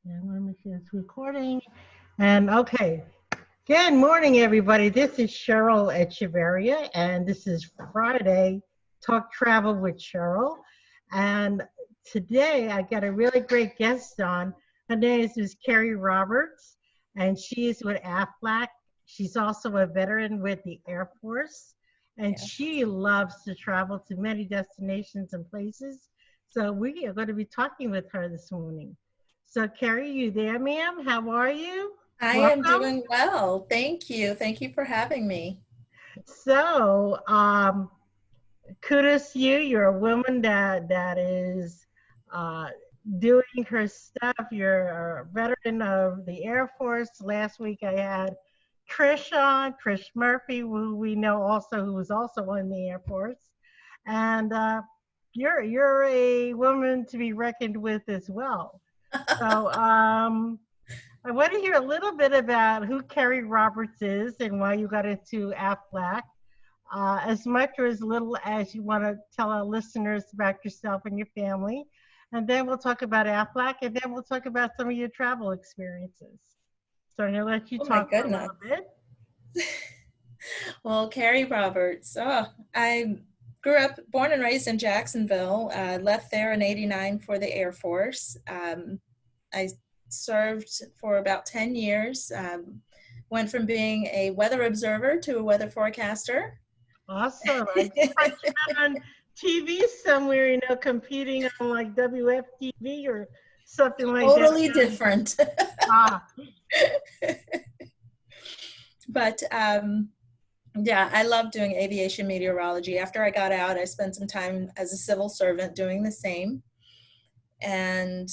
Yeah, I want to make sure it's recording. And okay. Good morning, everybody. This is Cheryl Echeverria, and this is Friday Talk Travel with Cheryl. And today I got a really great guest on. Her name is Carrie Roberts, and she is with Aflac. She's also a veteran with the Air Force, and Yeah. she loves to travel to many destinations and places. So we are going to be talking with her this morning. So, Carrie, you there, ma'am? How are you? I am Welcome. doing well. Thank you. Thank you for having me. So, kudos to you. You're a woman that is uh, doing her stuff. You're a veteran of the Air Force. Last week I had Trish on, Trish Murphy, who we know also, who was also in the Air Force, and you're a woman to be reckoned with as well. So, I want to hear a little bit about who Carrie Roberts is and why you got into Aflac, as much or as little as you want to tell our listeners about yourself and your family. And then we'll talk about Aflac, and then we'll talk about some of your travel experiences. So I'm going to let you Oh my talk for a goodness. little bit. Well, Carrie Roberts. I grew up, born and raised in Jacksonville. Left there in '89 for the Air Force. I served for about 10 years. Went from being a weather observer to a weather forecaster. Awesome. I just heard you on TV somewhere, competing on like WFTV or something like that. Totally different. Ah, But yeah, I love doing aviation meteorology. After I got out, I spent some time as a civil servant doing the same. And,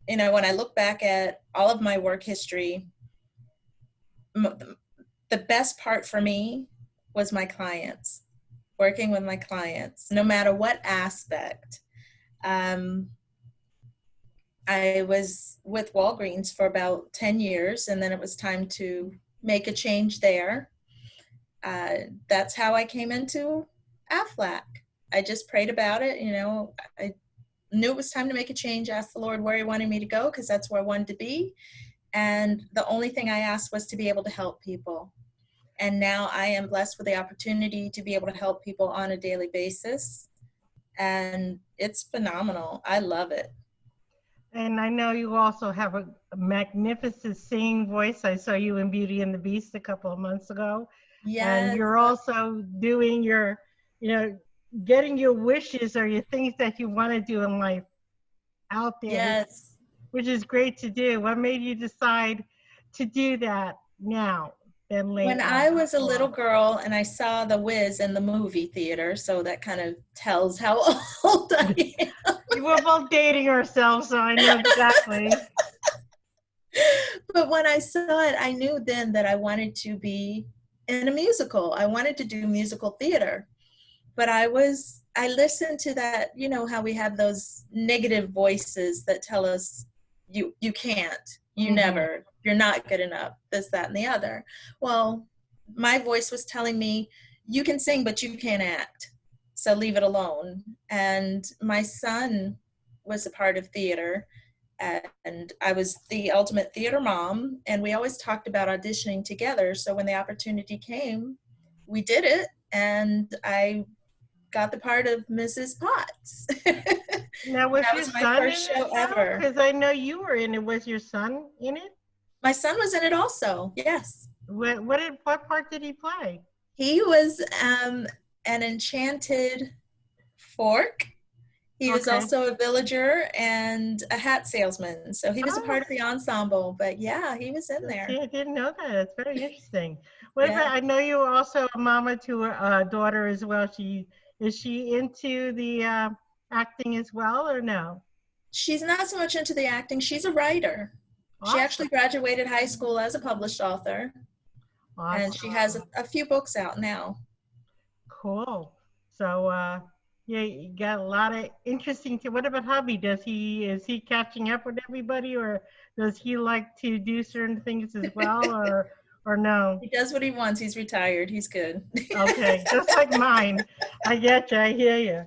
when I look back at all of my work history, the best part for me was my clients, working with my clients, no matter what aspect. Um, I was with Walgreens for about 10 years, and then it was time to make a change there. That's how I came into Aflac. I just prayed about it. I knew it was time to make a change, asked the Lord where he wanted me to go because that's where I wanted to be. And the only thing I asked was to be able to help people. And now I am blessed with the opportunity to be able to help people on a daily basis. And it's phenomenal. I love it. and I know you also have a magnificent singing voice. I saw you in Beauty and the Beast a couple of months ago. And Yes. you're also doing you know, getting your wishes or your things that you want to do in life out there, Yes. which is great to do. What made you decide to do that now than When later I was a little before? girl and I saw The Wiz in the movie theater, so that kind of tells how old I am. We were both dating ourselves, so I know exactly. But when I saw it, I knew then that I wanted to be in a musical. I wanted to do musical theater. But I listened to that, how we have those negative voices that tell us you can't, you Hmm. never, you're not good enough, this, that, and the other. Well, my voice was telling me, you can sing, but you can't act. So leave it alone. And my son was a part of theater, and I was the ultimate theater mom, and we always talked about auditioning together. So when the opportunity came, we did it, and I got the part of Mrs. Potts. Now, was That your was my son in first the show show? ever. Because I know you were in it. Was your son in it? My son was in it also. Yes. What part did he play? He was an enchanted fork. He was Okay. also a villager and a hat salesman. So he was a Oh, part of the ensemble. But yeah, he was in see, there. I didn't know that. It's very interesting. What Yeah. about? I know you're also a mama to a daughter as well. Is she into the acting as well, or no? She's not so much into the acting. She's a writer. She Awesome, actually graduated high school as a published author, and she has awesome, a few books out now. cool. So, yeah, you got a lot of interesting. What about hobby? Is he catching up with everybody, or does he like to do certain things as well, or no? He does what he wants. He's retired. He's good. Okay, just like mine. I get you. I hear you.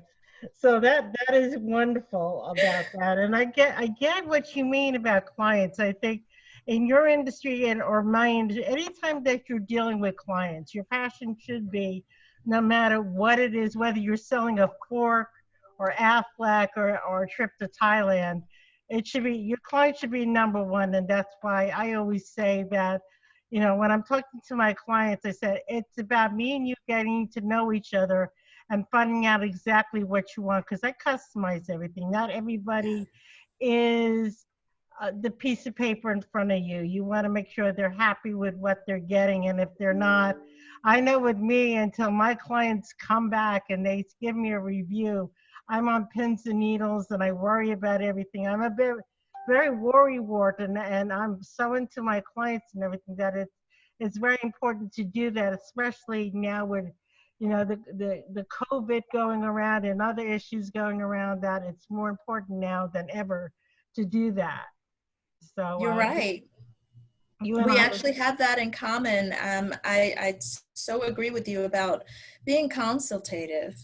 So that is wonderful about that. And I get what you mean about clients. I think in your industry and or my industry, anytime that you're dealing with clients, your passion should be, no matter what it is, whether you're selling a fork or Aflac or a trip to Thailand, it should be your client should be number one. And that's why I always say that, when I'm talking to my clients, I said it's about me and you getting to know each other and finding out exactly what you want, because I customize everything. Not everybody is the piece of paper in front of you. You want to make sure they're happy with what they're getting. And if they're not, I know with me, until my clients come back and they give me a review, I'm on pins and needles and I worry about everything. I'm a bit very worry wart, and I'm so into my clients and everything that it's very important to do that, especially now with the COVID going around and other issues going around, that it's more important now than ever to do that. So You're right. you and We I, actually have that in common. I so agree with you about being consultative.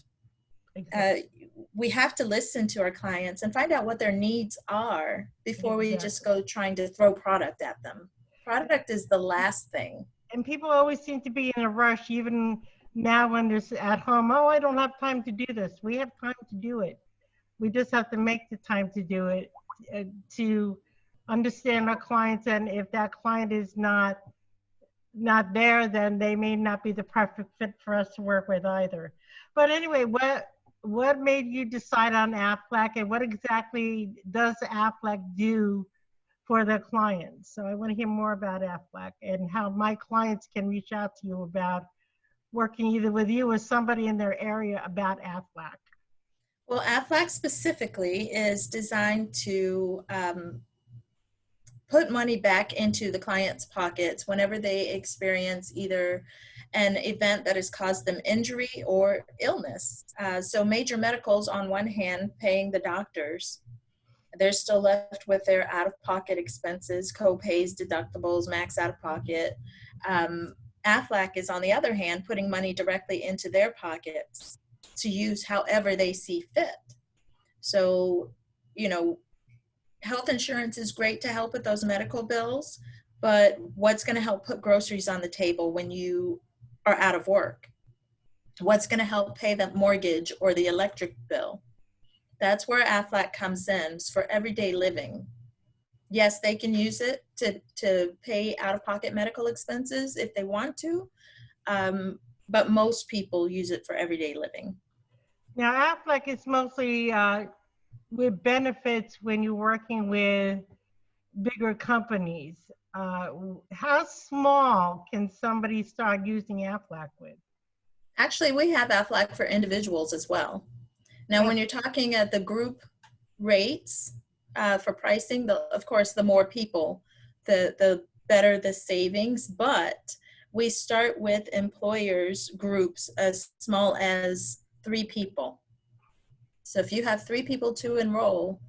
exactly, Uh, we have to listen to our clients and find out what their needs are before we just exactly. go trying to throw product at them. Product is the last thing. And people always seem to be in a rush, even now when there's at home. Oh, I don't have time to do this. We have time to do it. We just have to make the time to do it, to understand our clients. And if that client is not there, then they may not be the perfect fit for us to work with either. But anyway, what made you decide on Aflac, and what exactly does Aflac do for their clients? So I want to hear more about Aflac and how my clients can reach out to you about working either with you or somebody in their area about Aflac. Well, Aflac specifically is designed to put money back into the client's pockets whenever they experience either an event that has caused them injury or illness. So major medicals on one hand, paying the doctors. They're still left with their out-of-pocket expenses, co-pays, deductibles, max out-of-pocket. Aflac is, on the other hand, putting money directly into their pockets to use however they see fit. So, you know, health insurance is great to help with those medical bills, but what's going to help put groceries on the table when you are out of work? What's going to help pay the mortgage or the electric bill? That's where Aflac comes in for everyday living. Yes, they can use it to pay out-of-pocket medical expenses if they want to, but most people use it for everyday living. Now, Aflac is mostly with benefits when you're working with bigger companies. How small can somebody start using Aflac with? Actually, we have Aflac for individuals as well. Now, Uh, when you're talking at the group rates for pricing, of course, the more people, the better the savings. But we start with employers groups as small as 3 people. So if you have 3 people to enroll,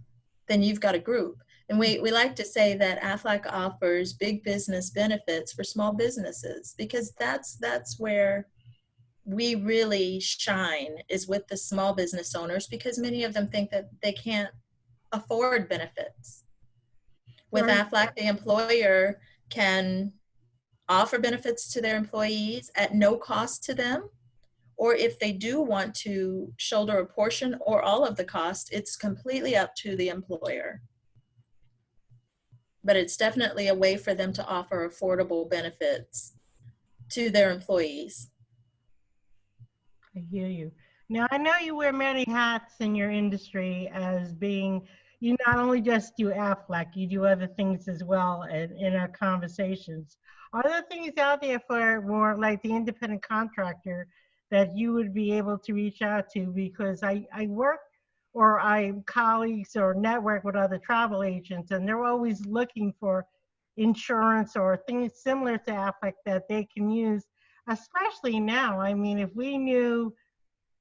then you've got a group. And we like to say that Aflac offers big business benefits for small businesses, because that's where we really shine, is with the small business owners, because many of them think that they can't afford benefits. With very Aflac, the employer can offer benefits to their employees at no cost to them, or if they do want to shoulder a portion or all of the cost, it's completely up to the employer. But it's definitely a way for them to offer affordable benefits to their employees. I hear you. Now, I know you wear many hats in your industry, as being, you not only just do Aflac, you do other things as well in our conversations. Are there things out there for more like the independent contractor that you would be able to reach out to? Because I work, or I'm colleagues or network with other travel agents, and they're always looking for insurance or things similar to Aflac that they can use, especially now. I mean, if we knew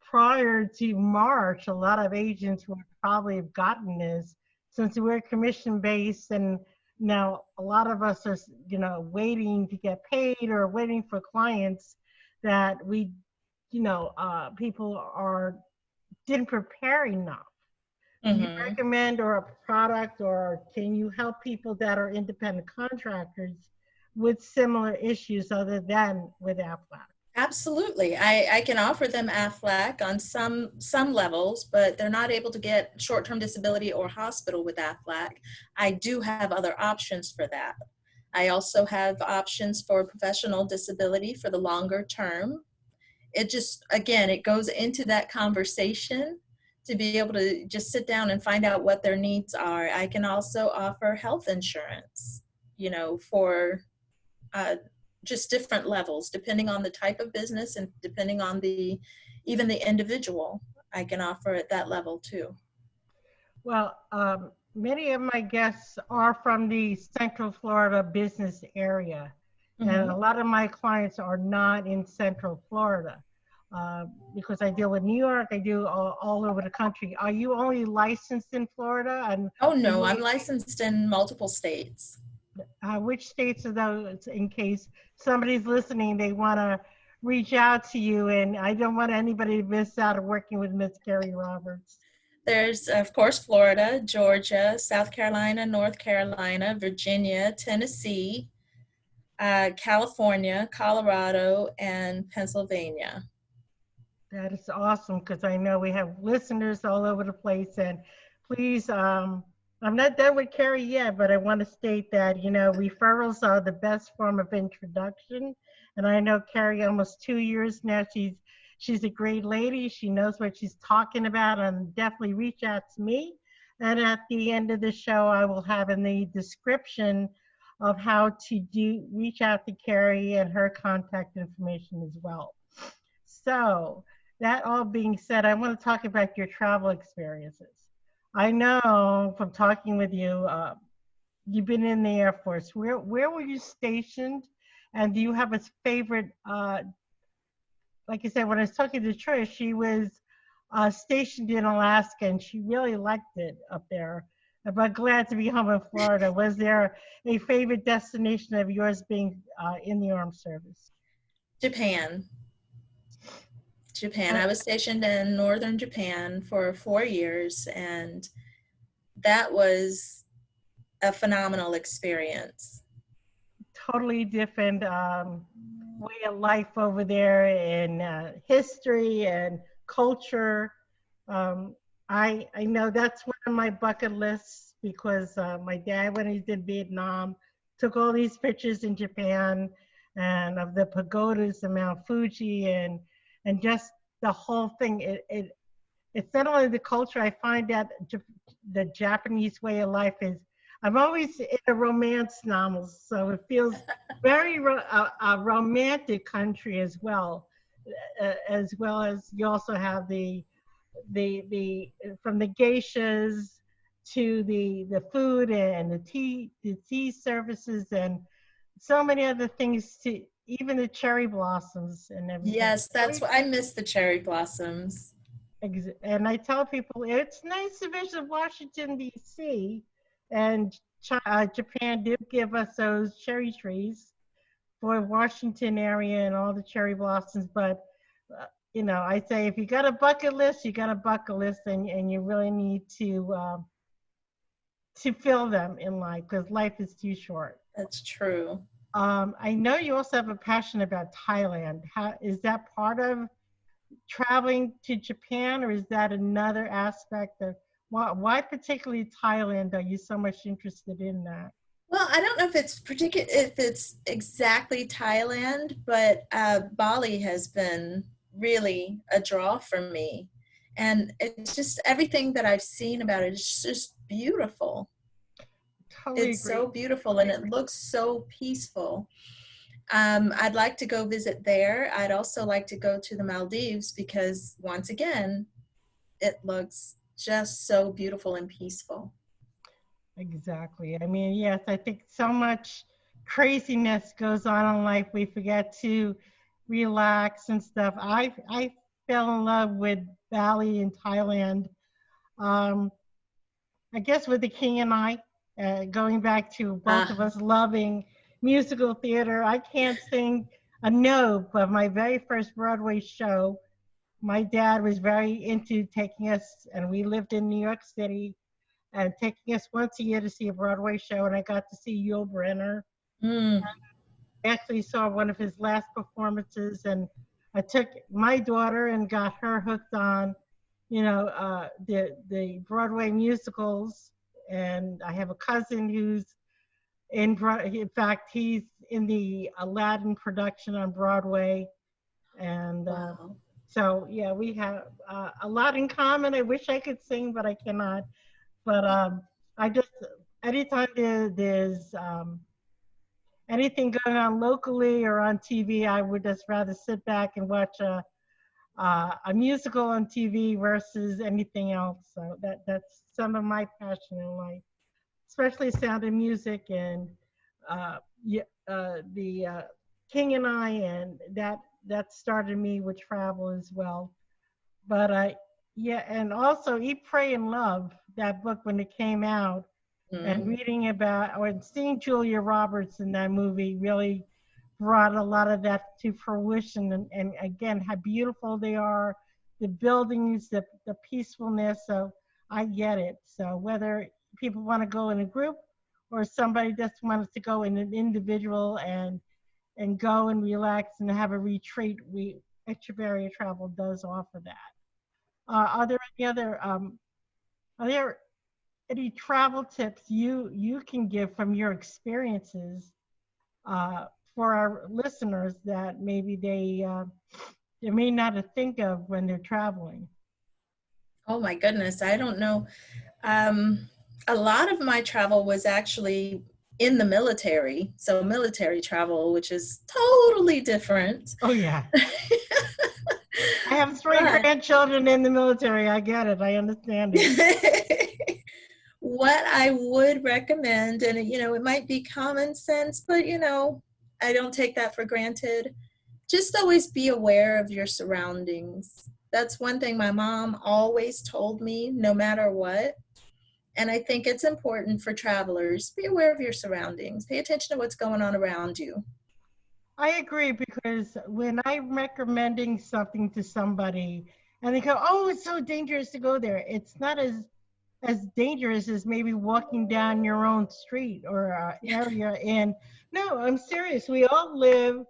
prior to March, a lot of agents would probably have gotten this, since we're commission based, and now a lot of us are, waiting to get paid or waiting for clients that we, people are didn't prepare enough. Do you Mm-hmm. recommend or a product, or can you help people that are independent contractors with similar issues other than with Aflac? Absolutely. I can offer them Aflac on some levels, but they're not able to get short-term disability or hospital with Aflac. I do have other options for that. I also have options for professional disability for the longer term. It just, again, it goes into that conversation to be able to just sit down and find out what their needs are. I can also offer health insurance, for uh, just different levels, depending on the type of business and depending on even the individual. I can offer at that level too. Well, many of my guests are from the Central Florida business area, and Mm-hmm. a lot of my clients are not in Central Florida because I deal with New York. I do all over the country. Are you only licensed in Florida, and Oh are no, you I'm licensed in multiple states. which states are those? In case somebody's listening, they want to reach out to you, and I don't want anybody to miss out on working with Miss Carrie Roberts. There's, of course, Florida, Georgia, South Carolina, North Carolina, Virginia, Tennessee, California, Colorado, and Pennsylvania. That is awesome because I know we have listeners all over the place. And please, I'm not done with Carrie yet, but I want to state that, referrals are the best form of introduction. And I know Carrie almost 2 years now. She's a great lady. She knows what she's talking about, and definitely reach out to me. And at the end of the show, I will have in the description of how to reach out to Carrie and her contact information as well. So, that all being said, I want to talk about your travel experiences. I know from talking with you, you've been in the Air Force. Where were you stationed? And do you have a favorite? Like I said, when I was talking to Trish, she was stationed in Alaska, and she really liked it up there. But glad to be home in Florida. Was there a favorite destination of yours being in the armed service? Japan. Japan. I I was stationed in northern Japan for 4 years, and that was a phenomenal experience. totally different way of life over there in history and culture. Um, I know that's one of my bucket lists because my dad, when he did Vietnam, took all these pictures in Japan and of the pagodas and Mount Fuji and just the whole thing. It's not only the culture. I find that the Japanese way of life is. I'm always in a romance novels, so it feels very a romantic country as well as you also have the from the geishas to the food and the tea services and so many other things to even the cherry blossoms and everything. Yes, that's what I miss, the cherry blossoms. And I tell people it's nice to visit Washington, D.C., and Japan did give us those cherry trees for Washington area and all the cherry blossoms. But, I say if you got a bucket list, you got a bucket list, and you really need to fill them in life because life is too short. That's true. I know you also have a passion about Thailand. How is that part of traveling to Japan, or is that another aspect of why particularly Thailand are you so much interested in that? Well, I don't know if it's exactly Thailand, but Bali has been really a draw for me, and it's just everything that I've seen about it is just beautiful. Totally It's agree. so beautiful and it looks so peaceful. I'd like to go visit there. I'd also like to go to the Maldives because once again, it looks just so beautiful and peaceful. Exactly. I mean, yes, I think so much craziness goes on in life. We forget to relax and stuff. I fell in love with Bali in Thailand. Um, I guess with the King and I, going back to both of Ah, us loving musical theater, I can't sing a note of my very first Broadway show. my dad was very into taking us, and we lived in New York City, and taking us once a year to see a Broadway show. And I got to see Yul Brynner. Mm. I actually saw one of his last performances, and I took my daughter and got her hooked on, the Broadway musicals. And I have a cousin who's in fact, he's in the Aladdin production on Broadway. And Wow. so, yeah, we have a lot in common. I wish I could sing, but I cannot. But I just, anytime there's anything going on locally or on TV, I would just rather sit back and watch a musical on TV versus anything else. So that's some of my passion in life, especially Sound of Music and yeah, the King and I, and that started me with travel as well. But yeah, and also Eat, Pray, and Love, that book when it came out, and Mm. reading about or seeing Julia Roberts in that movie really brought a lot of that to fruition. And again, how beautiful they are, the buildings, the peacefulness. So I get it. So whether people want to go in a group or somebody just wants to go in an individual and go and relax and have a retreat, we Echeverria Travel does offer that. Are there any other are there any travel tips you can give from your experiences uh, for our listeners that maybe they may not think of when they're traveling? Oh my goodness, I don't know. Um, a lot of my travel was actually in the military, so military travel, which is totally different. Oh yeah, I have three But grandchildren in the military. I get it. I understand it. what I would recommend, and it might be common sense, but I don't take that for granted. Just always be aware of your surroundings. That's one thing my mom always told me, no matter what. And I think it's important for travelers. Be aware of your surroundings. Pay attention to what's going on around you. I agree, because when I'm recommending something to somebody and they go, "Oh, it's so dangerous to go there," it's not as dangerous as maybe walking down your own street or area. And no, I'm serious. We all live.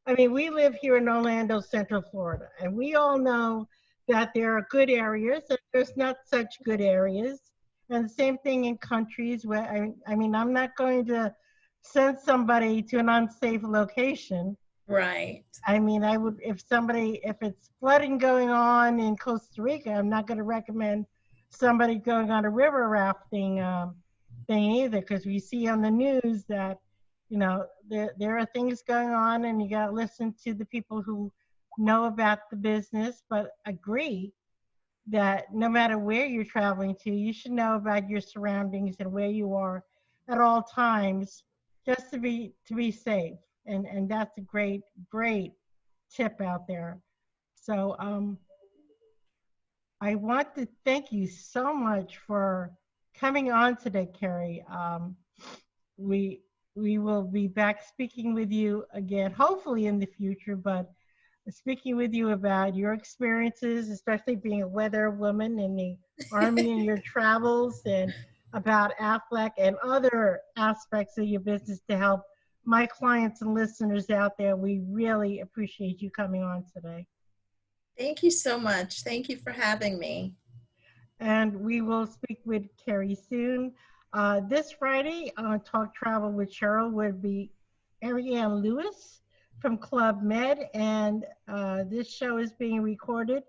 I mean, we live here in Orlando, Central Florida, and we all know that there are good areas and there's not such good areas. And the same thing in countries where, I mean, I'm not going to send somebody to an unsafe location. Right. I mean, I would, if it's flooding going on in Costa Rica, I'm not going to recommend somebody going on a river rafting thing either, because we see on the news that, there are things going on, and you got to listen to the people who know about the business, but agree that no matter where you're traveling to, you should know about your surroundings and where you are at all times, just to be safe. And that's a great tip out there. So I want to thank you so much for coming on today, Carrie. We we will be back speaking with you again, hopefully in the future, but speaking with you about your experiences, especially being a weather woman in the Army and your travels, and about Aflac and other aspects of your business to help my clients and listeners out there. We really appreciate you coming on today. Thank you so much. Thank you for having me. And we will speak with Carrie soon. This Friday on Talk Travel with Cheryl would be Ariane Lewis from Club Med, and this show is being recorded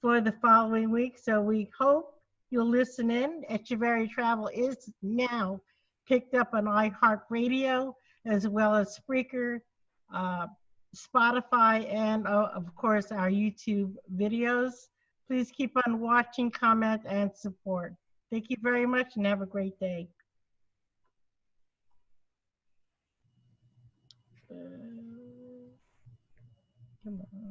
for the following week. So we hope you'll listen in. Echeverry Travel is now picked up on iHeartRadio as well as Spreaker, uh, Spotify, and of course our YouTube videos. Please keep on watching, comment, and support. Thank you very much and have a great day. Uh, Come on.